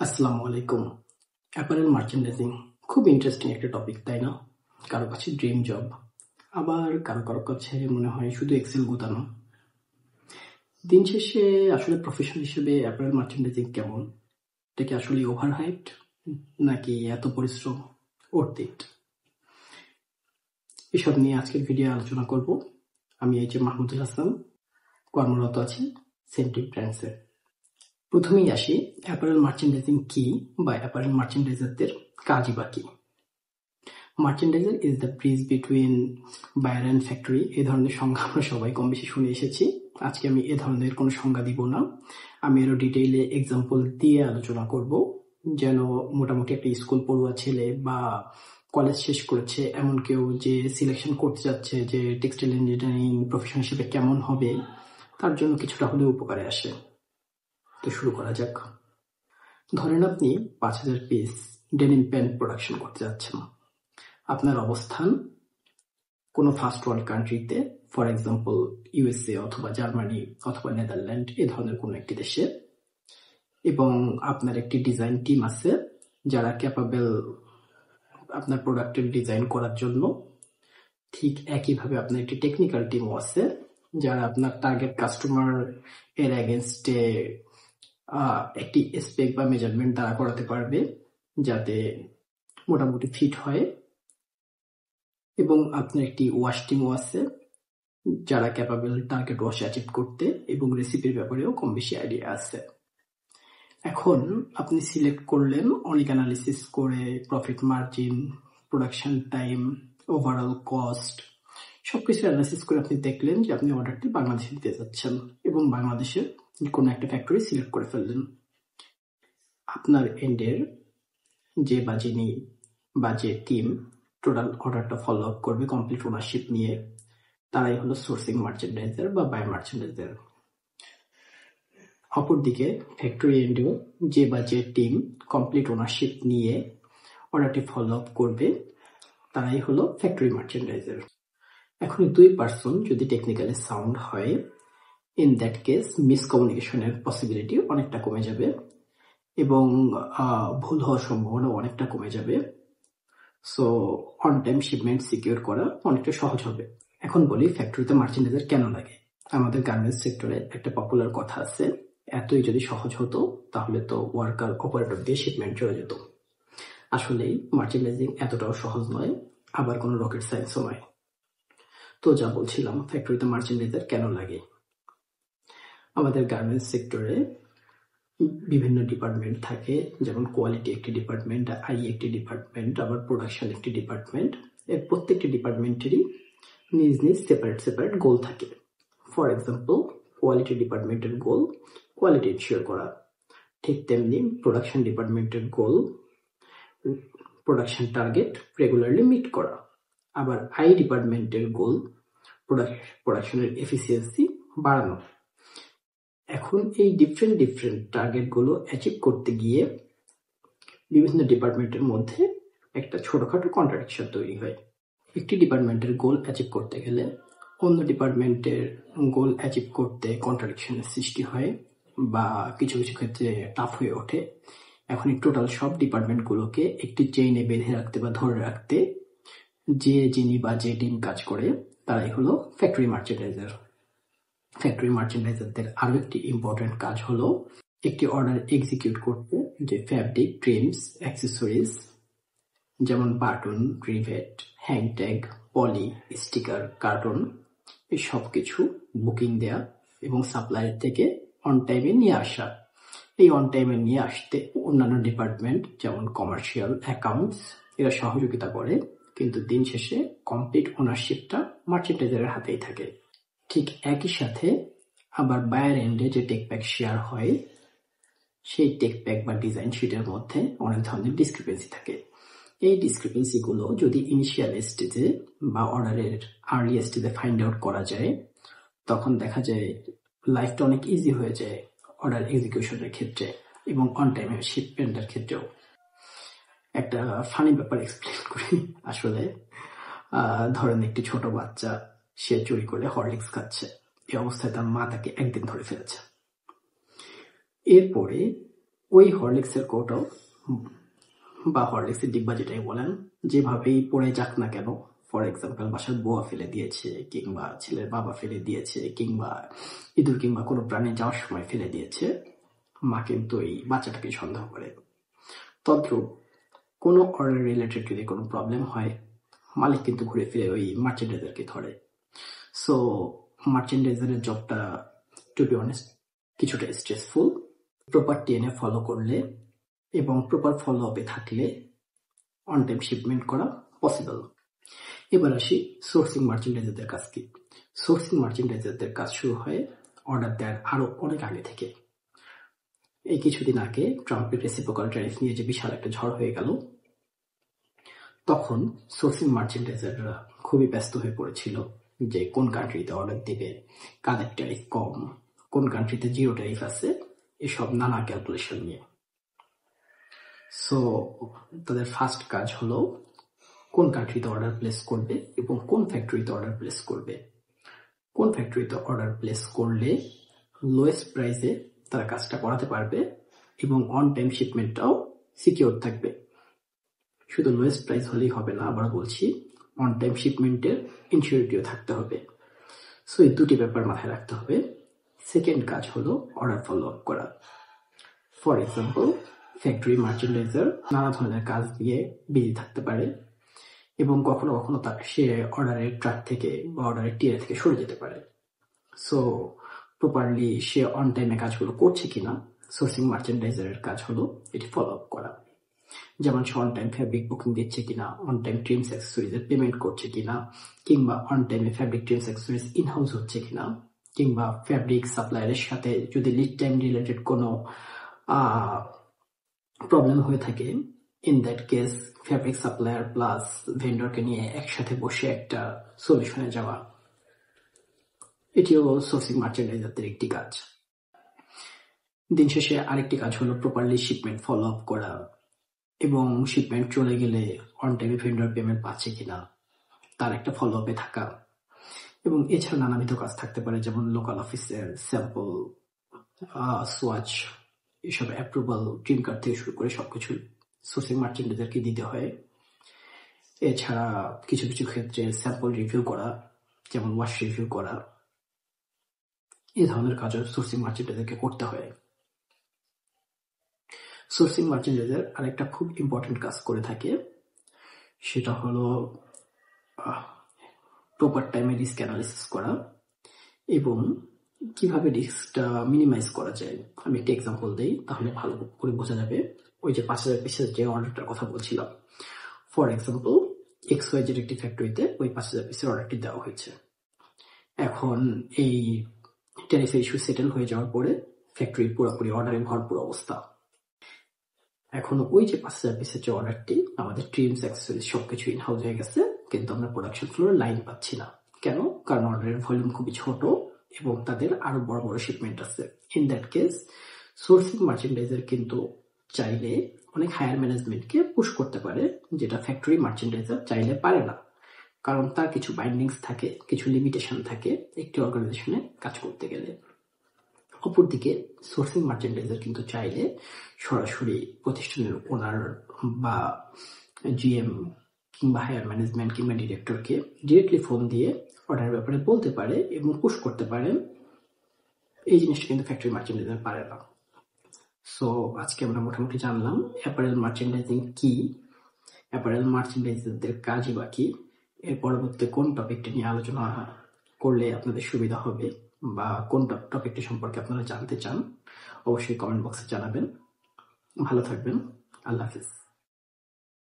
আসসালামু আলাইকুম। Apparel merchandising খুব ইন্টারেস্টিং একটা টপিক, তাই না? কারো কাছে ড্রিম জব, আবার কারো কারো কাছে মনে হয় শুধু এক্সেল গুতানো। দিন শেষে আসলে প্রফেশন হিসেবে অ্যাপারেল মার্চেন্ডাইজিং কেমন? এটা কি আসলে ওভার হাইপড, নাকি এত পরিশ্রম ওর্থ ইট? এসব নিয়ে আজকের ভিডিও আলোচনা করব। আমি মাহমুদুল হাসান, কর্মরত আছি সেন্ট্রিক ব্র্যান্ডসে। প্রথমেই আসি, অ্যাপারেল মার্চেন্ডাইজিং কি বা অ্যাপারেল মার্চেন্ডাইজারদের কাজই বা কি। Merchandiser is the bridge between buyer and factory. এ ধরনের সংজ্ঞা আমরা সবাই কম বেশি শুনে এসেছি। আজকে আমি এ ধরনের কোনো সংজ্ঞা দিব না, আমি আরো ডিটেইলে এক্সাম্পল দিয়ে আলোচনা করব, যেন মোটামুটি একটা স্কুল পড়ুয়া ছেলে বা কলেজ শেষ করেছে এমন কেউ যে সিলেকশন করতে যাচ্ছে যে টেক্সটাইল ইঞ্জিনিয়ারিং প্রফেশন হিসেবে কেমন হবে, তার জন্য কিছুটা হলেও উপকারে আসে। তো শুরু করা যাক। ধরেন আপনি 5000 পিস ডেনিম প্যান্ট প্রোডাকশন করতে যাচ্ছেন। আপনার অবস্থান কোনো ফার্স্ট ওয়ার্ল্ড কান্ট্রিতে, ফর এক্সাম্পল ইউএসএ অথবা জার্মানি অথবা নেদারল্যান্ড, এ ধরনের কোনো একটি দেশে, এবং আপনার একটি ডিজাইন টিম আছে যারা ক্যাপাবেল আপনার প্রোডাক্টের ডিজাইন করার জন্য। ঠিক একইভাবে আপনার একটি টেকনিক্যাল টিমও আছে যারা আপনার টার্গেট কাস্টমার এর এগেনস্টে একটি স্পেক বা মেজারমেন্ট দ্বারা করাতে পারবে যাতে মোটামুটি ফিট হয়। এবং আপনার একটি ওয়াশ টিমও আছে যারা ক্যাপাবেল টার্গেট ওয়াশ অ্যাচিভ করতে, এবং রেসিপির ব্যাপারেও কম বেশি আইডিয়া আছে। এখন আপনি সিলেক্ট করলেন, অনেক অ্যানালিসিস করে profit margin, production time, overall cost সবকিছু অ্যানালিসিস করে আপনি দেখলেন যে আপনি অর্ডারটি বাংলাদেশে দিতে যাচ্ছেন, এবং বাংলাদেশের কোনো একটা ফ্যাক্টরি সিলেক্ট করে ফেললেন। আপনার এন্ডের যে বা যিনি বা যে টিম টোটাল অর্ডারটা ফলো আপ করবে কমপ্লিট ওনারশিপ নিয়ে, তারাই হলো সোর্সিং মার্চেন্ডাইজার বা বাই মার্চেন্ডাইজার। অপরদিকে ফ্যাক্টরি এন্ডেও যে বা যে টিম কমপ্লিট ওনারশিপ নিয়ে অর্ডারটি ফলো আপ করবে, তারাই হলো ফ্যাক্টরি মার্চেন্ডাইজার। এখন দুই পার্সন যদি টেকনিক্যালি সাউন্ড হয়, ইন দ্যাট কেস মিসকমিউনিকেশনের পসিবিলিটি অনেকটা কমে যাবে এবং ভুল হওয়ার সম্ভাবনা অনেকটা কমে যাবে। So on time shipment secure করা অনেকটা সহজ হবে। এখন বলি ফ্যাক্টরিতে মার্চেন্ডাইজার কেন লাগে। আমাদের গার্মেন্টস সেক্টরে একটা পপুলার কথা আছে, এতই যদি সহজ হতো তাহলে তো ওয়ার্কার অপারেটর দিয়ে শিপমেন্ট চলে যেত। আসলেই মার্চেন্ডাইজিং এতটাও সহজ নয়, আবার কোনো রকেট সায়েন্সও নয়। তো যা বলছিলাম, ফ্যাক্টরিতে মার্চেন্ডাইজার কেন লাগে। আমাদের গার্মেন্টস সেক্টরে বিভিন্ন ডিপার্টমেন্ট থাকে, যেমন কোয়ালিটি একটি ডিপার্টমেন্ট, আই একটি ডিপার্টমেন্ট, আবার প্রোডাকশন একটি ডিপার্টমেন্ট। এর প্রত্যেকটি ডিপার্টমেন্টেরই নিজ নিজ সেপারেট সেপারেট গোল থাকে। ফর এক্সাম্পল, কোয়ালিটি ডিপার্টমেন্টের গোল কোয়ালিটি এনশিওর করা, ঠিক তেমনি প্রোডাকশন ডিপার্টমেন্টের গোল প্রোডাকশন টার্গেট রেগুলারলি মিট করা। আবার আই ডিপার্টমেন্টের গোল প্রোডাকশনের এফিসিয়েন্সি বাড়ানো। এখন এই ডিফারেন্ট টার্গেট গুলো অ্যাচিভ করতে গিয়ে বিভিন্ন ডিপার্টমেন্টের মধ্যে একটা ছোটখাটো কন্ট্রাডিকশন তৈরি হয়। একটি ডিপার্টমেন্টের গোল অ্যাচিভ করতে গেলে অন্য ডিপার্টমেন্টের গোল অ্যাচিভ করতে কন্ট্রাডিকশনের সৃষ্টি হয় বা কিছু কিছু ক্ষেত্রে টাফ হয়ে ওঠে। এখন এই টোটাল সব ডিপার্টমেন্টগুলোকে একটি চেইনে বেঁধে রাখতে বা ধরে রাখতে যিনি বা যে টিম কাজ করে, তারাই হলো ফ্যাক্টরি মার্চেন্ডাইজার। ফ্যাক্টরি মার্চেন্ডাইজারদের আরো একটি ইম্পর্টেন্ট কাজ হলো একটি অর্ডার এক্সিকিউট করতে, যে ফ্যাব্রিক, ট্রিমস, অ্যাক্সেসরিজ যেমন বাটন, রিভেট, হ্যাং ট্যাগ, পলি, স্টিকার, কার্টন, এই সব কিছু বুকিং দেয়া এবং সাপ্লায়ার থেকে অন টাইমে নিয়ে আসা। এই অন টাইমে নিয়ে আসতে অন্যান্য ডিপার্টমেন্ট যেমন কমার্শিয়াল, অ্যাকাউন্টস এরা সহযোগিতা করে, কিন্তু দিন শেষে কমপ্লিট ওনারশিপটা মার্চেন্ডাইজারের হাতেই থাকে। ঠিক একই সাথে আবার বায়ার এন্ডে যে টেক প্যাক শেয়ার হয়, সেই টেক প্যাক বা ডিজাইন শিটের মধ্যে অনেক ধরনের ডিসক্রিপেন্সি থাকে। এই ডিসক্রিপেন্সি গুলো যদি ইনিশিয়াল স্টেজে বা অর্ডারের আর্লি স্টেজে ফাইন্ড আউট করা যায়, তখন দেখা যায় লাইফটা অনেক ইজি হয়ে যায় অর্ডার এক্সিকিউশনের ক্ষেত্রে এবং অন টাইমে শিপমেন্টের ক্ষেত্রেও। একটা ফানি ব্যাপার এক্সপ্লেন করি। আসলে ধরেন একটি ছোট বাচ্চা, সে চুরি করে হরলিক্স খাচ্ছে। এই অবস্থায় তার মা তাকে একদিন ধরে ফেলেছে। এরপরে ওই হরলিক্সের কৌটো বা হরলিক্সের ডিব্বা যেটাই বলেন, যেভাবেই পড়ে যাক না কেন, ফর এক্সাম্পল বাসার বুয়া ফেলে দিয়েছে, কিংবা ছেলের বাবা ফেলে দিয়েছে, কিংবা ইঁদুর কিংবা কোনো প্রাণী যাওয়ার সময় ফেলে দিয়েছে, মা কিন্তু এই বাচ্চাটাকে সন্দেহ করে। তদ্রূপ কোনো অর্ডার রিলেটেড যদি কোনো প্রবলেম হয়, মালিক কিন্তু ঘুরে ফিরে ওই মার্চেন্ডাইজারকে ধরে। সো মার্চেন্ডাইজারের জবটা টু বি অনেস্ট কিছুটা স্ট্রেসফুল। প্রপার টিএনএ ফলো করলে এবং প্রপার ফলো আপে থাকলে অন টাইম শিপমেন্ট করা পসিবল। এবার আসি সোর্সিং মার্চেন্ডাইজারদের কাজ কি। সোর্সিং মার্চেন্ডাইজারদের কাজ শুরু হয় অর্ডার দেওয়ার আরো অনেক আগে থেকে। এই কিছুদিন আগে ট্রাম্পের রেসিপ্রোকাল ট্যারিফ নিয়ে যে বিশাল একটা ঝড় হয়ে গেল, তখন সোর্সিং মার্চেন্ডাইজাররা খুবই ব্যস্ত হয়ে পড়েছিল যে কোন কান্ট্রিতে অর্ডার দিবে, কাদের ট্যারিফ কম, কোন কান্ট্রিতে জিরো ট্যারিফ আছে, এসব নানা ক্যালকুলেশন নিয়ে। সো তাদের ফার্স্ট কাজ হলো কোন কান্ট্রিতে অর্ডার প্লেস করবে এবং কোন ফ্যাক্টরিতে অর্ডার প্লেস করবে। কোন ফ্যাক্টরিতে অর্ডার প্লেস করলে লোয়েস্ট প্রাইসে তারা কাজটা করাতে পারবে এবং অন টাইম শিপমেন্টটাও সিকিউর থাকবে। শুধু লোয়েস্ট প্রাইস হলেই হবে না, আবার বলছি অন টাইম শিপমেন্টের ইনসিউরিটিও থাকতে হবে। সো এই দুটি ব্যাপার মাথায় রাখতে হবে। সেকেন্ড কাজ হলো অর্ডার ফলো আপ করা। ফর এক্সাম্পল ফ্যাক্টরি মার্চেন্ডাইজার নানা ধরনের কাজ দিয়ে বিজি থাকতে পারে এবং কখনো কখনো সে অর্ডারের ট্রাক থেকে বা অর্ডারের টিয়ার থেকে সরে যেতে পারে। সো প্রপারলি সে অন টাইমে কাজগুলো করছে কিনা সোর্সিং মার্চেন্ডাইজারের কাজ হলো এটি ফলো আপ করা। যেমন সে অন টাইম ফ্যাব্রিক বুকিং দিচ্ছে কিনা, অন টাইম ট্রিমস অ্যাক্সেসরিজের পেমেন্ট করছে কিনা, কিংবা অন টাইমে ফ্যাব্রিক ট্রিমস অ্যাক্সেসরিজ ইনহাউস হচ্ছে কিনা, কিংবা ফ্যাব্রিক সাপ্লায়ারের সাথে যদি লিড টাইম রিলেটেড কোনো প্রবলেম হয়ে থাকে, in that case fabric supplier plus ভেন্ডরকে নিয়ে একসাথে বসে একটা সলিউশনে যাওয়া, এটিও সোর্সিং মার্চেন্ডাইজারদের একটি কাজ। দিন শেষে আরেকটি কাজ হলো প্রপারলি শিপমেন্ট ফলো আপ করা এবং শিপমেন্ট চলে গেলে অন টাইমে ভেন্ডর পেমেন্ট পাচ্ছে কিনা তার একটা ফলো আপে থাকা। এবং এছাড়া নানাবিধ কাজ থাকতে পারে, যেমন লোকাল অফিসের স্যাম্পল, সোয়াচ, এসব অ্যাপ্রুভাল, ড্রিম কার্ড থেকে শুরু করে সবকিছু সোর্সিং মার্চেন্ডাইজারকে দিতে হয়। এছাড়া কিছু কিছু ক্ষেত্রে স্যাম্পল রিভিউ করা, যেমন ওয়াশ রিভিউ করা, এই ধরনের কাজও সোর্সিং মার্চেন্ডাইজারকে করতে হয়। সোর্সিং মার্চেন্ডাইজার আরেকটা খুব ইম্পর্টেন্ট কাজ করে থাকে, সেটা হলো প্রপার টাইমে রিস্ক অ্যানালিসিস করা এবং কিভাবে রিস্কটা মিনিমাইজ করা যায়। আমি একটা এক্সাম্পল দিই, তাহলে ভালো করে বোঝা যাবে। ওই যে 5,000 পিসের যে অর্ডারটার কথা বলছিলাম, ফর এক্সাম্পল XYZ একটি ফ্যাক্টরিতে ওই 5,000 পিসের অর্ডারটি দেওয়া হয়েছে। এখন এই ট্যারিফ ইস্যু সেটেল হয়ে যাওয়ার পরে ফ্যাক্টরির পুরোপুরি অর্ডারে ভরপুর অবস্থা। এখন ওই যে 5,000 পিসের যে অর্ডারটি, আমাদের ট্রিমস অ্যাক্সেসরিজ সবকিছু ইনহাউস হয়ে গেছে, কিন্তু আমরা প্রোডাকশন ফ্লোরে লাইন পাচ্ছি না। কেন? কারণ অর্ডারের ভলিউম খুবই ছোট এবং তাদের আরো বড় বড় শিপমেন্ট আছে। In that case sourcing merchandiser কিন্তু চাইলে অনেক হায়ার ম্যানেজমেন্টকে পুশ করতে পারে, যেটা ফ্যাক্টরি মার্চেন্ডাইজার চাইলে পারে না, কারণ তার কিছু বাইন্ডিংস থাকে, কিছু লিমিটেশন থাকে একটি অর্গানাইজেশনে কাজ করতে গেলে। অপরদিকে সোর্সিং মার্চেন্ডাইজার কিন্তু চাইলে সরাসরি প্রতিষ্ঠানের ওনার বা জিএম কিংবা হায়ার ম্যানেজমেন্ট কিংবা ডিরেক্টরকে ডিরেক্টলি ফোন দিয়ে অর্ডারের ব্যাপারে বলতে পারে এবং পুশ করতে পারেন। এই জিনিসটা কিন্তু ফ্যাক্টরি মার্চেন্ডাইজার পারে না। সো আজকে আমরা মোটামুটি জানলাম অ্যাপারেল মার্চেন্ডাইজিং কি, অ্যাপারেল মার্চেন্ডাইজারদের কাজই বা কি। এর পরবর্তীতে কোন টপিকটা নিয়ে আলোচনা করলে আপনাদের সুবিধা হবে বা কোন টপিকটি সম্পর্কে আপনারা জানতে চান, অবশ্যই কমেন্ট বক্সে জানাবেন। ভালো থাকবেন। আল্লাহ হাফিজ।